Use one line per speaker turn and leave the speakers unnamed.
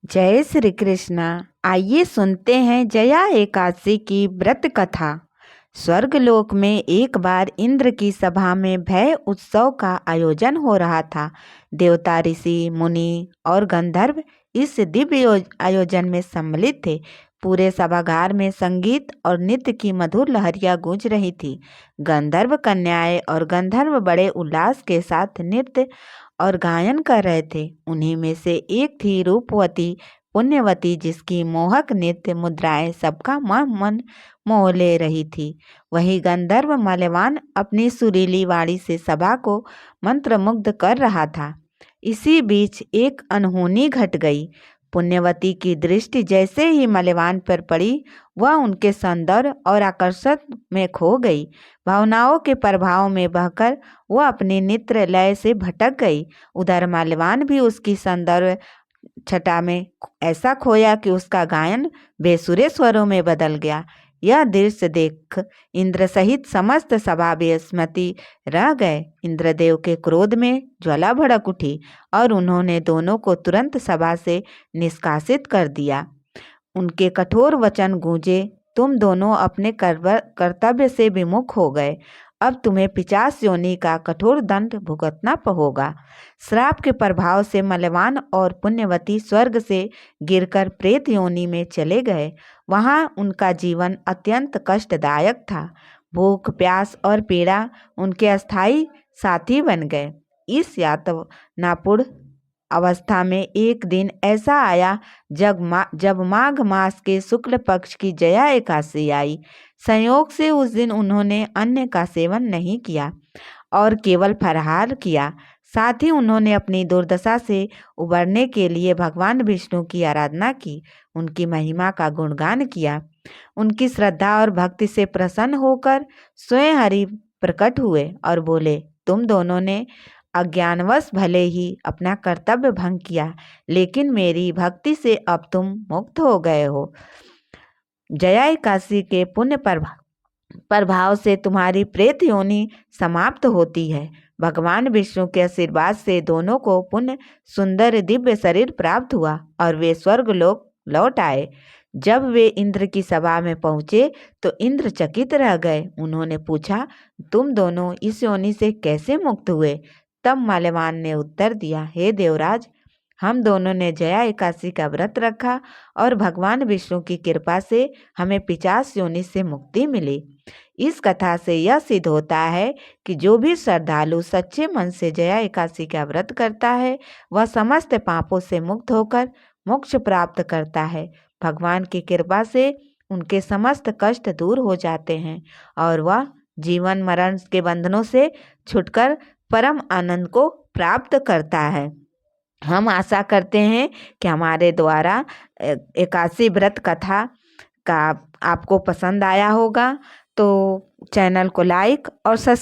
जय श्री कृष्णा। आइए सुनते हैं जया एकादशी की व्रत कथा। स्वर्गलोक में एक बार इंद्र की सभा में भय उत्सव का आयोजन हो रहा था। देवता, ऋषि, मुनि और गंधर्व इस दिव्य आयोजन में सम्मिलित थे। पूरे सभागार में संगीत और नृत्य की मधुर लहरियां गूंज रही थी। गंधर्व कन्याएं और गंधर्व बड़े उल्लास के साथ नृत्य और गायन कर रहे थे। उन्हीं में से एक थी रूपवती पुण्यवती, जिसकी मोहक नृत्य मुद्राएं सबका मन मोह ले रही थी। वही गंधर्व माल्यवान अपनी सुरीली वाणी से सभा को मंत्रमुग्ध कर रहा था। इसी बीच एक अनहोनी घट गई। पुण्यवती की दृष्टि जैसे ही माल्यवान पर पड़ी, वह उनके सौंदर्य और आकर्षण में खो गई। भावनाओं के प्रभाव में बहकर वह अपनी नृत्य लय से भटक गई। उधर माल्यवान भी उसकी सौंदर्य छटा में ऐसा खोया कि उसका गायन बेसुरे स्वरों में बदल गया। यह दृश्य देख इंद्र सहित समस्त सभा बेस्मती रह गए। इंद्रदेव के क्रोध में ज्वाला भड़क उठी और उन्होंने दोनों को तुरंत सभा से निष्कासित कर दिया। उनके कठोर वचन गूंजे, तुम दोनों अपने कर्तव्य से विमुख हो गए। अब तुम्हें 50 योनि का कठोर दंड भुगतना होगा। श्राप के प्रभाव से मल्यवान और पुण्यवती स्वर्ग से गिरकर प्रेत योनि में चले गए। वहां उनका जीवन अत्यंत कष्टदायक था। भूख, प्यास और पीड़ा उनके अस्थायी साथी बन गए। इस यातनापूर्ण अवस्था में एक दिन ऐसा आया जब माघ मास के शुक्ल पक्ष की जया एकादशी आई। संयोग से उस दिन उन्होंने अन्न का सेवन नहीं किया और केवल फलाहार किया। साथ ही उन्होंने अपनी दुर्दशा से उबरने के लिए भगवान विष्णु की आराधना की, उनकी महिमा का गुणगान किया। उनकी श्रद्धा और भक्ति से प्रसन्न होकर स्वयं हरि प्रकट हुए और बोले, तुम दोनों ने अज्ञानवश भले ही अपना कर्तव्य भंग किया, लेकिन मेरी भक्ति से अब तुम मुक्त हो गए हो। जया एकादशी के पुण्य प्रभाव से तुम्हारी प्रेत योनि समाप्त होती है। भगवान विष्णु के आशीर्वाद से दोनों को पुण्य सुंदर दिव्य शरीर प्राप्त हुआ और वे स्वर्ग लोक लौट आए। जब वे इंद्र की सभा में पहुंचे तो इंद्र चकित रह गए। उन्होंने पूछा, तुम दोनों इस योनि से कैसे मुक्त हुए? तब माल्यवान ने उत्तर दिया, हे देवराज, हम दोनों ने जया एकादशी का व्रत रखा और भगवान विष्णु की कृपा से हमें 50 योनि से मुक्ति मिली। इस कथा से यह सिद्ध होता है कि जो भी श्रद्धालु सच्चे मन से जया एकादशी का व्रत करता है, वह समस्त पापों से मुक्त होकर मोक्ष प्राप्त करता है। भगवान की कृपा से उनके समस्त कष्ट दूर हो जाते हैं और वह जीवन मरण के बंधनों से छुटकर परम आनंद को प्राप्त करता है। हम आशा करते हैं कि हमारे द्वारा एकादशी व्रत कथा का आपको पसंद आया होगा। तो चैनल को लाइक और सब्सक्राइब